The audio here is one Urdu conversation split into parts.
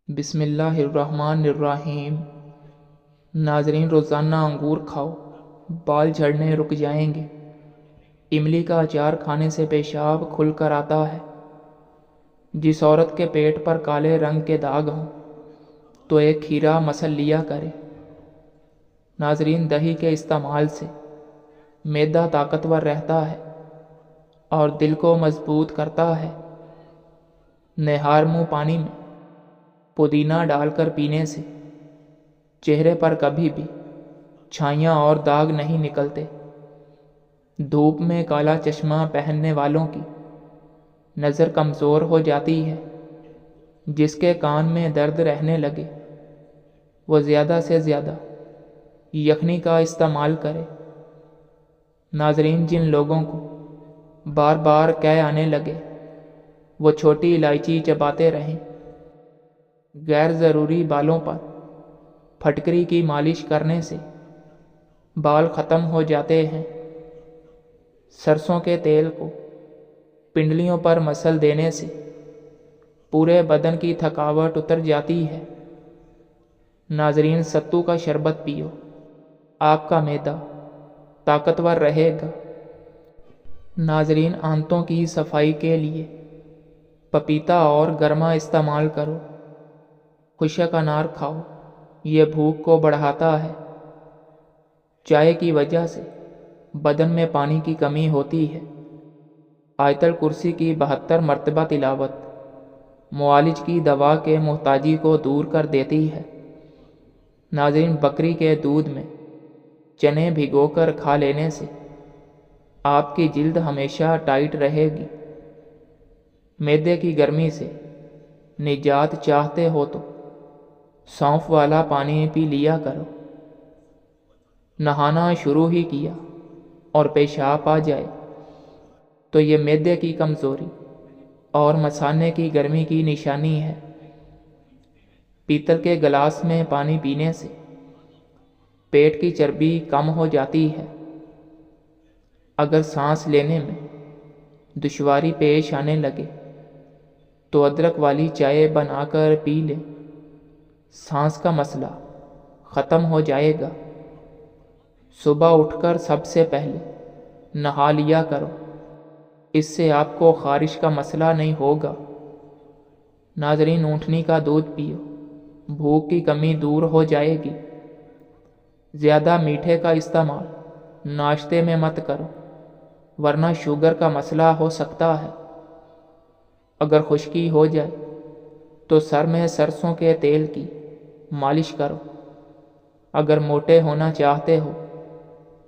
بسم اللہ الرحمن الرحیم۔ ناظرین، روزانہ انگور کھاؤ، بال جھڑنے رک جائیں گے۔ املی کا اچار کھانے سے پیشاب کھل کر آتا ہے۔ جس عورت کے پیٹ پر کالے رنگ کے داغ ہوں تو ایک کھیرا مسل لیا کرے۔ ناظرین، دہی کے استعمال سے معدہ طاقتور رہتا ہے اور دل کو مضبوط کرتا ہے۔ نہار منہ پانی میں پودینہ ڈال کر پینے سے چہرے پر کبھی بھی چھائیاں اور داغ نہیں نکلتے۔ دھوپ میں کالا چشمہ پہننے والوں کی نظر کمزور ہو جاتی ہے۔ جس کے کان میں درد رہنے لگے وہ زیادہ سے زیادہ یخنی کا استعمال کرے۔ ناظرین، جن لوگوں کو بار بار قے آنے لگے وہ چھوٹی الائچی چباتے رہیں۔ غیر ضروری بالوں پر پھٹکری کی مالش کرنے سے بال ختم ہو جاتے ہیں۔ سرسوں کے تیل کو پنڈلیوں پر مسل دینے سے پورے بدن کی تھکاوٹ اتر جاتی ہے۔ ناظرین، ستو کا شربت پیو، آپ کا معدہ طاقتور رہے گا۔ ناظرین، آنتوں کی صفائی کے لیے پپیتا اور گرما استعمال کرو۔ خشک انار کھاؤ، یہ بھوک کو بڑھاتا ہے۔ چائے کی وجہ سے بدن میں پانی کی کمی ہوتی ہے۔ آیت الکرسی کی 72 مرتبہ تلاوت معالج کی دوا کے محتاجی کو دور کر دیتی ہے۔ ناظرین، بکری کے دودھ میں چنے بھگو کر کھا لینے سے آپ کی جلد ہمیشہ ٹائٹ رہے گی۔ معدے کی گرمی سے نجات چاہتے ہو تو سونف والا پانی پی لیا کرو۔ نہانا شروع ہی کیا اور پیشاب آ جائے تو یہ معدے کی کمزوری اور مثانے کی گرمی کی نشانی ہے۔ پیتل کے گلاس میں پانی پینے سے پیٹ کی چربی کم ہو جاتی ہے۔ اگر سانس لینے میں دشواری پیش آنے لگے تو ادرک والی چائے بنا کر پی لے، سانس کا مسئلہ ختم ہو جائے گا۔ صبح اٹھ کر سب سے پہلے نہا لیا کرو، اس سے آپ کو خارش کا مسئلہ نہیں ہوگا۔ ناظرین، اونٹنی کا دودھ پیو، بھوک کی کمی دور ہو جائے گی۔ زیادہ میٹھے کا استعمال ناشتے میں مت کرو ورنہ شوگر کا مسئلہ ہو سکتا ہے۔ اگر خشکی ہو جائے تو سر میں سرسوں کے تیل کی مالش کرو۔ اگر موٹے ہونا چاہتے ہو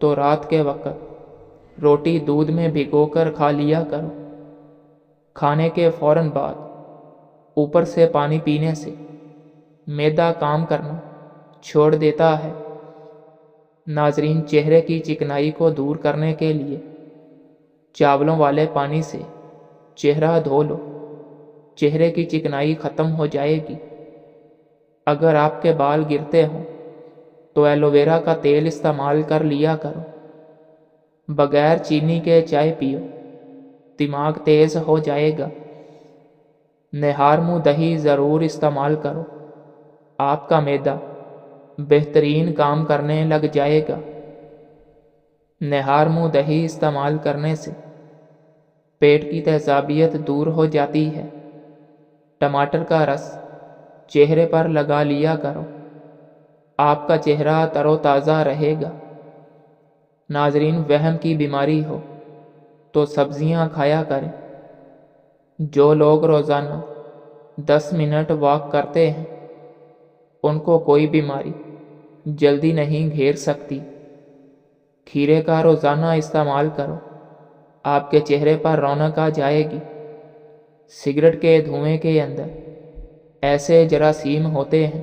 تو رات کے وقت روٹی دودھ میں بھگو کر کھا لیا کرو۔ کھانے کے فوراً بعد اوپر سے پانی پینے سے معدہ کام کرنا چھوڑ دیتا ہے۔ ناظرین، چہرے کی چکنائی کو دور کرنے کے لیے چاولوں والے پانی سے چہرہ دھو لو، چہرے کی چکنائی ختم ہو جائے گی۔ اگر آپ کے بال گرتے ہوں تو ایلو ویرا کا تیل استعمال کر لیا کرو۔ بغیر چینی کے چائے پیو، دماغ تیز ہو جائے گا۔ نہار منہ دہی ضرور استعمال کرو، آپ کا معدہ بہترین کام کرنے لگ جائے گا۔ نہار منہ دہی استعمال کرنے سے پیٹ کی تیزابیت دور ہو جاتی ہے۔ ٹماٹر کا رس چہرے پر لگا لیا کرو، آپ کا چہرہ تر و تازہ رہے گا۔ ناظرین، وہم کی بیماری ہو تو سبزیاں کھایا کریں۔ جو لوگ روزانہ 10 منٹ واک کرتے ہیں ان کو کوئی بیماری جلدی نہیں گھیر سکتی۔ کھیرے کا روزانہ استعمال کرو، آپ کے چہرے پر رونق آ جائے گی۔ سگریٹ کے دھوئیں کے اندر ایسے جراثیم ہوتے ہیں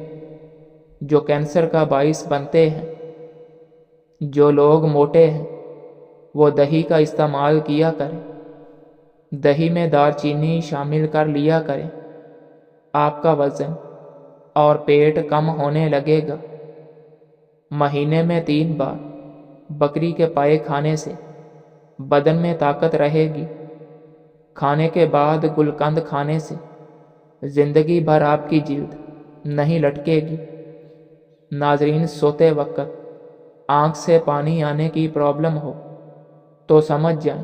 جو کینسر کا باعث بنتے ہیں۔ جو لوگ موٹے ہیں وہ دہی کا استعمال کیا کریں۔ دہی میں دار چینی شامل کر لیا کریں، آپ کا وزن اور پیٹ کم ہونے لگے گا۔ مہینے میں 3 بار بکری کے پائے کھانے سے بدن میں طاقت رہے گی۔ کھانے کے بعد گلقند کھانے سے زندگی بھر آپ کی جلد نہیں لٹکے گی۔ ناظرین، سوتے وقت آنکھ سے پانی آنے کی پرابلم ہو تو سمجھ جائیں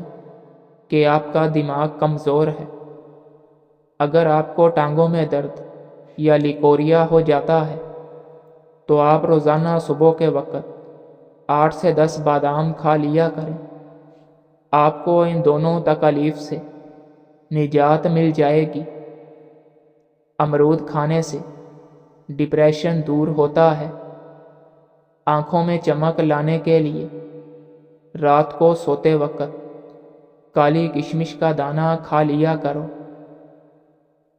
کہ آپ کا دماغ کمزور ہے۔ اگر آپ کو ٹانگوں میں درد یا لیکوریا ہو جاتا ہے تو آپ روزانہ صبح کے وقت 8 سے 10 بادام کھا لیا کریں۔ آپ کو ان دونوں تکالیف سے نجات مل جائے گی۔ امرود کھانے سے ڈپریشن دور ہوتا ہے۔ آنکھوں میں چمک لانے کے لیے رات کو سوتے وقت کالی کشمش کا دانہ کھا لیا کرو۔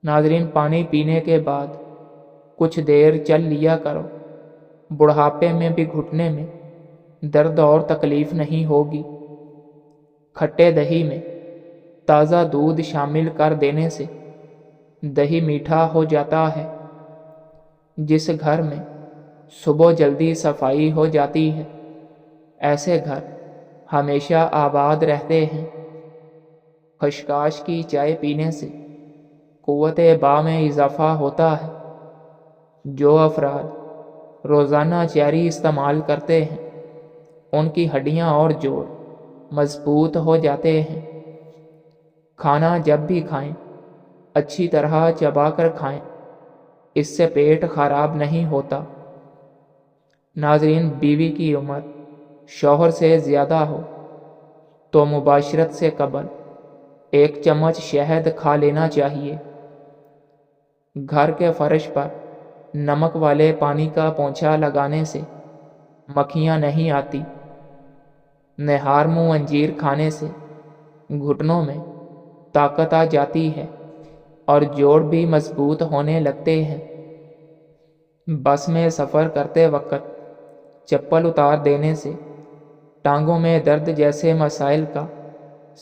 ناظرین، پانی پینے کے بعد کچھ دیر چل لیا کرو۔ بڑھاپے میں بھی گھٹنے میں درد اور تکلیف نہیں ہوگی۔ کھٹے دہی میں تازہ دودھ شامل کر دینے سے دہی میٹھا ہو جاتا ہے۔ جس گھر میں صبح جلدی صفائی ہو جاتی ہے، ایسے گھر ہمیشہ آباد رہتے ہیں۔ خشخاش کی چائے پینے سے قوت با میں اضافہ ہوتا ہے۔ جو افراد روزانہ چیری استعمال کرتے ہیں ان کی ہڈیاں اور جوڑ مضبوط ہو جاتے ہیں۔ کھانا جب بھی کھائیں اچھی طرح چبا کر کھائیں، اس سے پیٹ خراب نہیں ہوتا۔ ناظرین، بیوی کی عمر شوہر سے زیادہ ہو تو مباشرت سے قبل 1 چمچ شہد کھا لینا چاہیے۔ گھر کے فرش پر نمک والے پانی کا پونچھا لگانے سے مکھیاں نہیں آتی۔ نہار منہ انجیر کھانے سے گھٹنوں میں طاقت آ جاتی ہے اور جوڑ بھی مضبوط ہونے لگتے ہیں۔ بس میں سفر کرتے وقت چپل اتار دینے سے ٹانگوں میں درد جیسے مسائل کا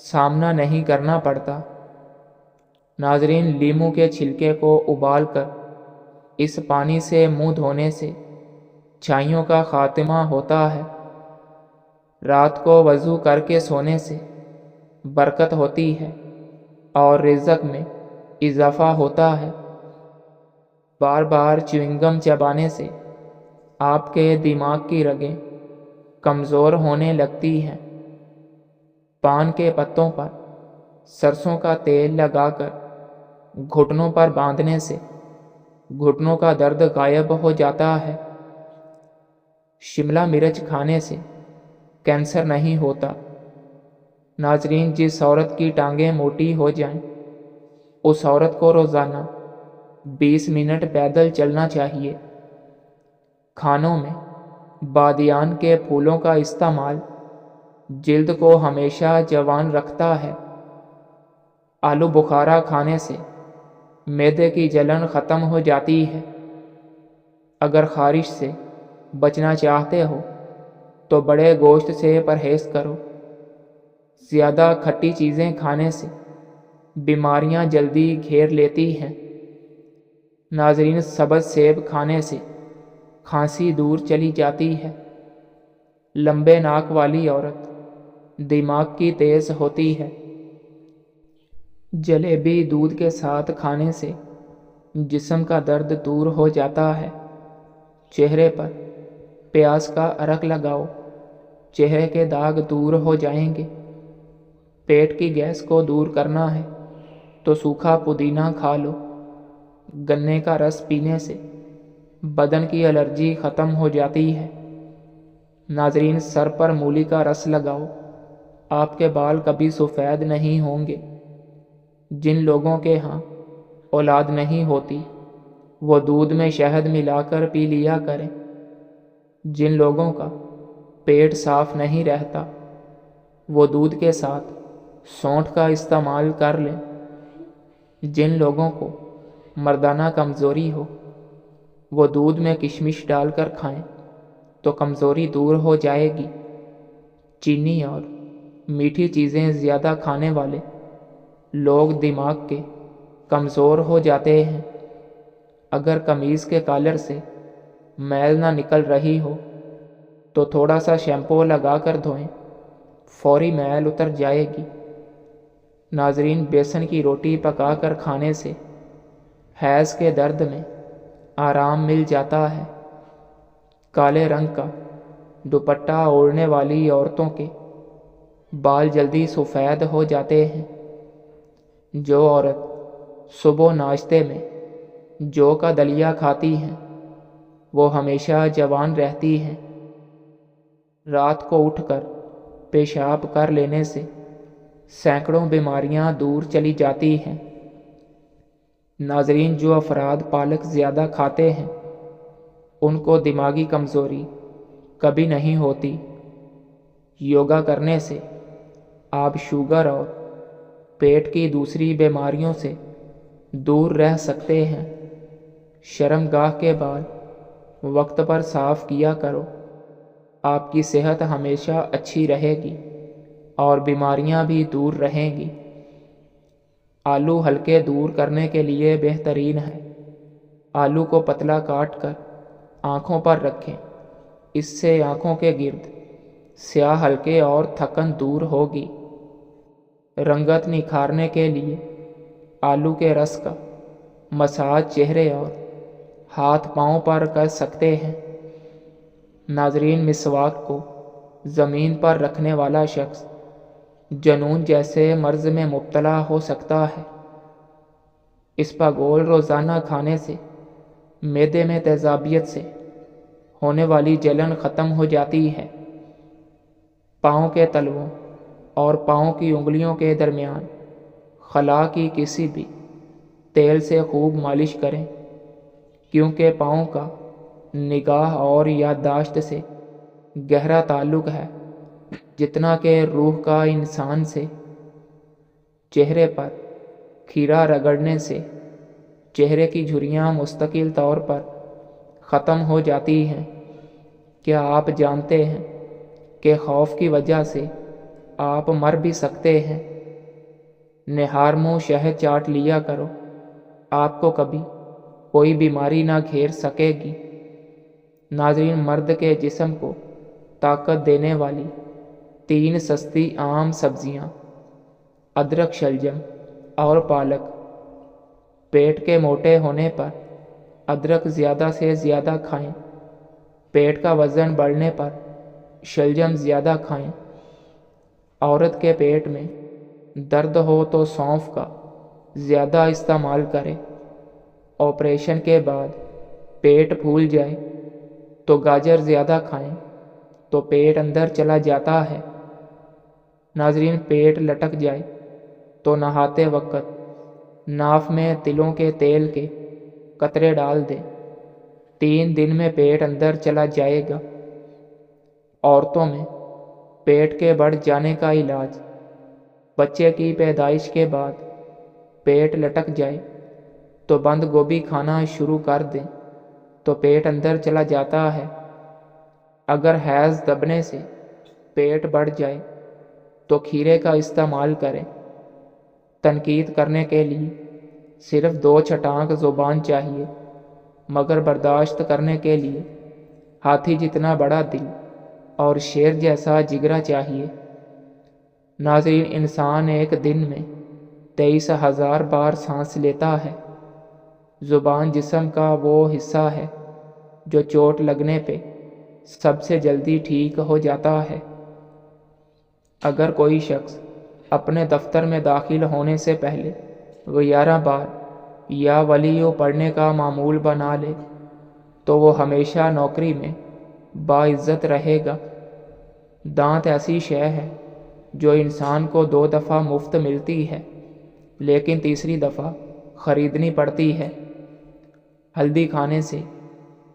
سامنا نہیں کرنا پڑتا۔ ناظرین، لیموں کے چھلکے کو ابال کر اس پانی سے منہ دھونے سے چھائیوں کا خاتمہ ہوتا ہے۔ رات کو وضو کر کے سونے سے برکت ہوتی ہے اور رزق میں اضافہ ہوتا ہے۔ بار بار چیونگم چبانے سے آپ کے دماغ کی رگیں کمزور ہونے لگتی ہیں۔ پان کے پتوں پر سرسوں کا تیل لگا کر گھٹنوں پر باندھنے سے گھٹنوں کا درد غائب ہو جاتا ہے۔ شملہ مرچ کھانے سے کینسر نہیں ہوتا۔ ناظرین، جس عورت کی ٹانگیں موٹی ہو جائیں اس عورت کو روزانہ 20 منٹ پیدل چلنا چاہیے۔ کھانوں میں بادیان کے پھولوں کا استعمال جلد کو ہمیشہ جوان رکھتا ہے۔ آلو بخارا کھانے سے معدے کی جلن ختم ہو جاتی ہے۔ اگر خارش سے بچنا چاہتے ہو تو بڑے گوشت سے پرہیز کرو۔ زیادہ کھٹی چیزیں کھانے سے بیماریاں جلدی گھیر لیتی ہیں۔ ناظرین، سبز سیب کھانے سے کھانسی دور چلی جاتی ہے۔ لمبے ناک والی عورت دماغ کی تیز ہوتی ہے۔ جلیبی دودھ کے ساتھ کھانے سے جسم کا درد دور ہو جاتا ہے۔ چہرے پر پیاز کا عرق لگاؤ، چہرے کے داغ دور ہو جائیں گے۔ پیٹ کی گیس کو دور کرنا ہے تو سوکھا پودینہ کھا لو۔ گنے کا رس پینے سے بدن کی الرجی ختم ہو جاتی ہے۔ ناظرین، سر پر مولی کا رس لگاؤ، آپ کے بال کبھی سفید نہیں ہوں گے۔ جن لوگوں کے ہاں اولاد نہیں ہوتی وہ دودھ میں شہد ملا کر پی لیا کریں۔ جن لوگوں کا پیٹ صاف نہیں رہتا وہ دودھ کے ساتھ سونٹھ کا استعمال کر لیں۔ جن لوگوں کو مردانہ کمزوری ہو وہ دودھ میں کشمش ڈال کر کھائیں تو کمزوری دور ہو جائے گی۔ چینی اور میٹھی چیزیں زیادہ کھانے والے لوگ دماغ کے کمزور ہو جاتے ہیں۔ اگر قمیض کے کالر سے میل نہ نکل رہی ہو تو تھوڑا سا شیمپو لگا کر دھوئیں، فوری میل اتر جائے گی۔ ناظرین، بیسن کی روٹی پکا کر کھانے سے حیض کے درد میں آرام مل جاتا ہے۔ کالے رنگ کا دوپٹہ اوڑھنے والی عورتوں کے بال جلدی سفید ہو جاتے ہیں۔ جو عورت صبح ناشتے میں جو کا دلیا کھاتی ہیں وہ ہمیشہ جوان رہتی ہیں۔ رات کو اٹھ کر پیشاب کر لینے سے سینکڑوں بیماریاں دور چلی جاتی ہیں۔ ناظرین، جو افراد پالک زیادہ کھاتے ہیں ان کو دماغی کمزوری کبھی نہیں ہوتی۔ یوگا کرنے سے آپ شوگر اور پیٹ کی دوسری بیماریوں سے دور رہ سکتے ہیں۔ شرم گاہ کے بال وقت پر صاف کیا کرو، آپ کی صحت ہمیشہ اچھی رہے گی اور بیماریاں بھی دور رہیں گی۔ آلو ہلکے دور کرنے کے لیے بہترین ہے۔ آلو کو پتلا کاٹ کر آنکھوں پر رکھیں، اس سے آنکھوں کے گرد سیاہ حلقے اور تھکن دور ہوگی۔ رنگت نکھارنے کے لیے آلو کے رس کا مساج چہرے اور ہاتھ پاؤں پر کر سکتے ہیں۔ ناظرین، مسواک کو زمین پر رکھنے والا شخص جنون جیسے مرض میں مبتلا ہو سکتا ہے۔ اسپاگول روزانہ کھانے سے معدے میں تیزابیت سے ہونے والی جلن ختم ہو جاتی ہے۔ پاؤں کے تلووں اور پاؤں کی انگلیوں کے درمیان خلا کی کسی بھی تیل سے خوب مالش کریں، کیونکہ پاؤں کا نگاہ اور یادداشت سے گہرا تعلق ہے جتنا کہ روح کا انسان سے۔ چہرے پر کھیرا رگڑنے سے چہرے کی جھریاں مستقل طور پر ختم ہو جاتی ہیں۔ کیا آپ جانتے ہیں کہ خوف کی وجہ سے آپ مر بھی سکتے ہیں؟ نہار منہ شہد چاٹ لیا کرو، آپ کو کبھی کوئی بیماری نہ گھیر سکے گی۔ ناظرین، مرد کے جسم کو طاقت دینے والی 3 سستی عام سبزیاں ادرک، شلجم اور پالک۔ پیٹ کے موٹے ہونے پر ادرک زیادہ سے زیادہ کھائیں۔ پیٹ کا وزن بڑھنے پر شلجم زیادہ کھائیں۔ عورت کے پیٹ میں درد ہو تو سونف کا زیادہ استعمال کریں۔ آپریشن کے بعد پیٹ پھول جائے تو گاجر زیادہ کھائیں تو پیٹ اندر چلا جاتا ہے۔ ناظرین، پیٹ لٹک جائے تو نہاتے وقت ناف میں تلوں کے تیل کے قطرے ڈال دیں، 3 دن میں پیٹ اندر چلا جائے گا۔ عورتوں میں پیٹ کے بڑھ جانے کا علاج: بچے کی پیدائش کے بعد پیٹ لٹک جائے تو بند گوبھی کھانا شروع کر دیں تو پیٹ اندر چلا جاتا ہے۔ اگر حیض دبنے سے پیٹ بڑھ جائے تو کھیرے کا استعمال کریں۔ تنقید کرنے کے لیے صرف 2 چھٹانک زبان چاہیے، مگر برداشت کرنے کے لیے ہاتھی جتنا بڑا دل اور شیر جیسا جگرا چاہیے۔ ناظرین، انسان ایک دن میں 23,000 بار سانس لیتا ہے۔ زبان جسم کا وہ حصہ ہے جو چوٹ لگنے پہ سب سے جلدی ٹھیک ہو جاتا ہے۔ اگر کوئی شخص اپنے دفتر میں داخل ہونے سے پہلے 11 بار یا ولیو پڑھنے کا معمول بنا لے تو وہ ہمیشہ نوکری میں باعزت رہے گا۔ دانت ایسی شے ہے جو انسان کو 2 دفعہ مفت ملتی ہے، لیکن تیسری دفعہ خریدنی پڑتی ہے۔ ہلدی کھانے سے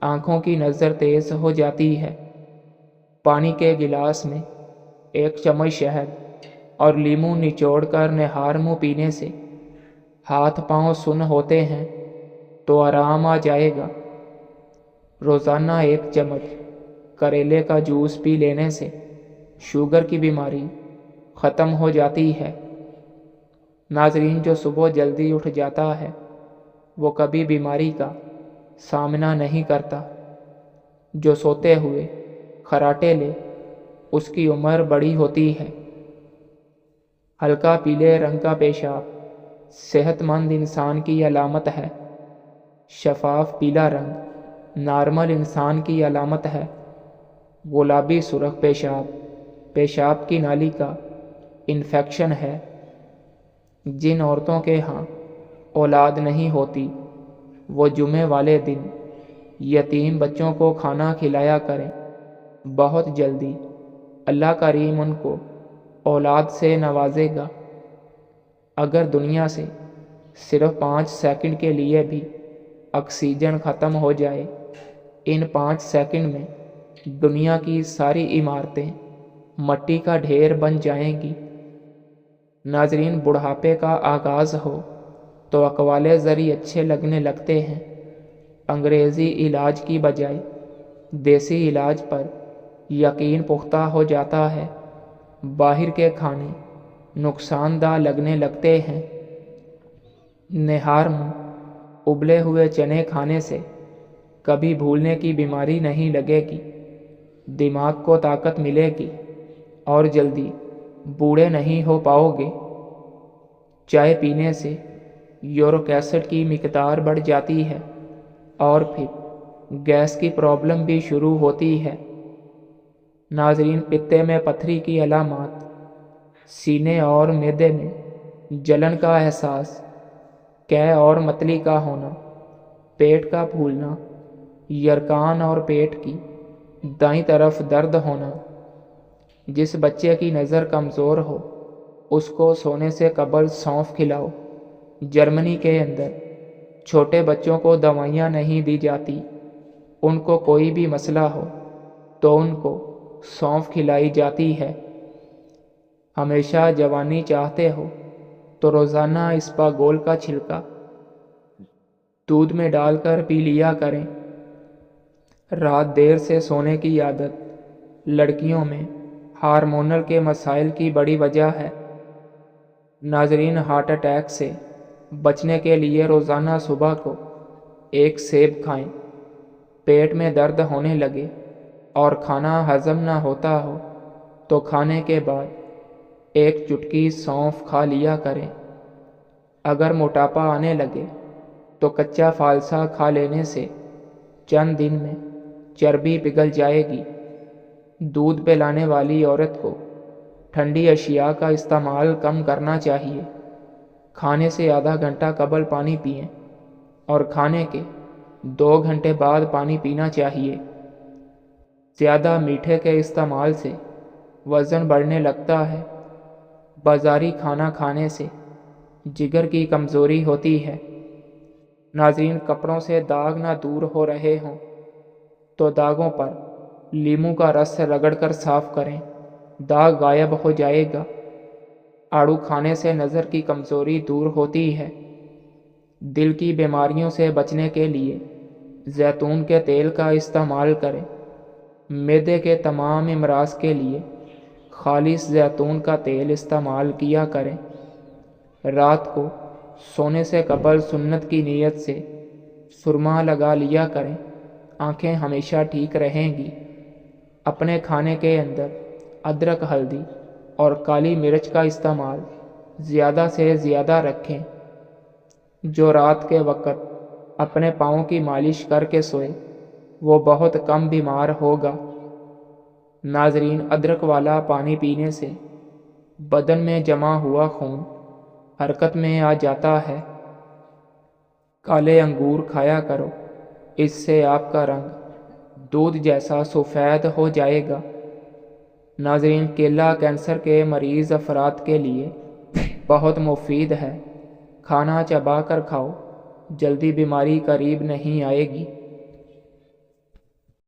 آنکھوں کی نظر تیز ہو جاتی ہے۔ پانی کے گلاس میں 1 چمچ شہد اور لیموں نچوڑ کر نہار منہ پینے سے ہاتھ پاؤں سن ہوتے ہیں تو آرام آ جائے گا۔ روزانہ 1 چمچ کریلے کا جوس پی لینے سے شوگر کی بیماری ختم ہو جاتی ہے۔ ناظرین، جو صبح جلدی اٹھ جاتا ہے وہ کبھی بیماری کا سامنا نہیں کرتا۔ جو سوتے ہوئے خراٹے لے اس کی عمر بڑی ہوتی ہے۔ ہلکا پیلے رنگ کا پیشاب صحت مند انسان کی علامت ہے۔ شفاف پیلا رنگ نارمل انسان کی علامت ہے۔ گلابی سرخ پیشاب کی نالی کا انفیکشن ہے۔ جن عورتوں کے ہاں اولاد نہیں ہوتی وہ جمعے والے دن یتیم بچوں کو کھانا کھلایا کریں، بہت جلدی اللہ کریم ان کو اولاد سے نوازے گا۔ اگر دنیا سے صرف 5 سیکنڈ کے لیے بھی آکسیجن ختم ہو جائے، ان 5 سیکنڈ میں دنیا کی ساری عمارتیں مٹی کا ڈھیر بن جائیں گی۔ ناظرین، بڑھاپے کا آغاز ہو تو اقوال زری اچھے لگنے لگتے ہیں۔ انگریزی علاج کی بجائے دیسی علاج پر یقین پختہ ہو جاتا ہے۔ باہر کے کھانے نقصان دہ لگنے لگتے ہیں۔ نہار منہ ابلے ہوئے چنے کھانے سے کبھی بھولنے کی بیماری نہیں لگے گی، دماغ کو طاقت ملے گی اور جلدی بوڑھے نہیں ہو پاؤ گے۔ چائے پینے سے یورک ایسڈ کی مقدار بڑھ جاتی ہے اور پھر گیس کی پرابلم بھی شروع ہوتی ہے۔ ناظرین، پتے میں پتھری کی علامات: سینے اور معدے میں جلن کا احساس، قے اور متلی کا ہونا، پیٹ کا پھولنا، یرکان اور پیٹ کی دائیں طرف درد ہونا۔ جس بچے کی نظر کمزور ہو اس کو سونے سے قبل سونف کھلاؤ۔ جرمنی کے اندر چھوٹے بچوں کو دوائیاں نہیں دی جاتی، ان کو کوئی بھی مسئلہ ہو تو ان کو سونف کھلائی جاتی ہے۔ ہمیشہ جوانی چاہتے ہو تو روزانہ اسپاگول کا چھلکا دودھ میں ڈال کر پی لیا کریں۔ رات دیر سے سونے کی عادت لڑکیوں میں ہارمونل کے مسائل کی بڑی وجہ ہے۔ ناظرین، ہارٹ اٹیک سے بچنے کے لیے روزانہ صبح کو 1 سیب کھائیں۔ پیٹ میں درد ہونے لگے اور کھانا ہضم نہ ہوتا ہو تو کھانے کے بعد 1 چٹکی سونف کھا لیا کریں۔ اگر موٹاپا آنے لگے تو کچا فالسا کھا لینے سے چند دن میں چربی پگھل جائے گی۔ دودھ پلانے والی عورت کو ٹھنڈی اشیاء کا استعمال کم کرنا چاہیے۔ کھانے سے آدھا گھنٹہ قبل پانی پئیں اور کھانے کے 2 گھنٹے بعد پانی پینا چاہیے۔ زیادہ میٹھے کے استعمال سے وزن بڑھنے لگتا ہے۔ بازاری کھانا کھانے سے جگر کی کمزوری ہوتی ہے۔ ناظرین، کپڑوں سے داغ نہ دور ہو رہے ہوں تو داغوں پر لیموں کا رس رگڑ کر صاف کریں، داغ غائب ہو جائے گا۔ آڑو کھانے سے نظر کی کمزوری دور ہوتی ہے۔ دل کی بیماریوں سے بچنے کے لیے زیتون کے تیل کا استعمال کریں۔ معدے کے تمام امراض کے لیے خالص زیتون کا تیل استعمال کیا کریں۔ رات کو سونے سے قبل سنت کی نیت سے سرما لگا لیا کریں، آنکھیں ہمیشہ ٹھیک رہیں گی۔ اپنے کھانے کے اندر ادرک، ہلدی اور کالی مرچ کا استعمال زیادہ سے زیادہ رکھیں۔ جو رات کے وقت اپنے پاؤں کی مالش کر کے سوئے وہ بہت کم بیمار ہوگا۔ ناظرین، ادرک والا پانی پینے سے بدن میں جمع ہوا خون حرکت میں آ جاتا ہے۔ کالے انگور کھایا کرو، اس سے آپ کا رنگ دودھ جیسا سفید ہو جائے گا۔ ناظرین، کیلا کینسر کے مریض افراد کے لیے بہت مفید ہے۔ کھانا چبا کر کھاؤ، جلدی بیماری قریب نہیں آئے گی۔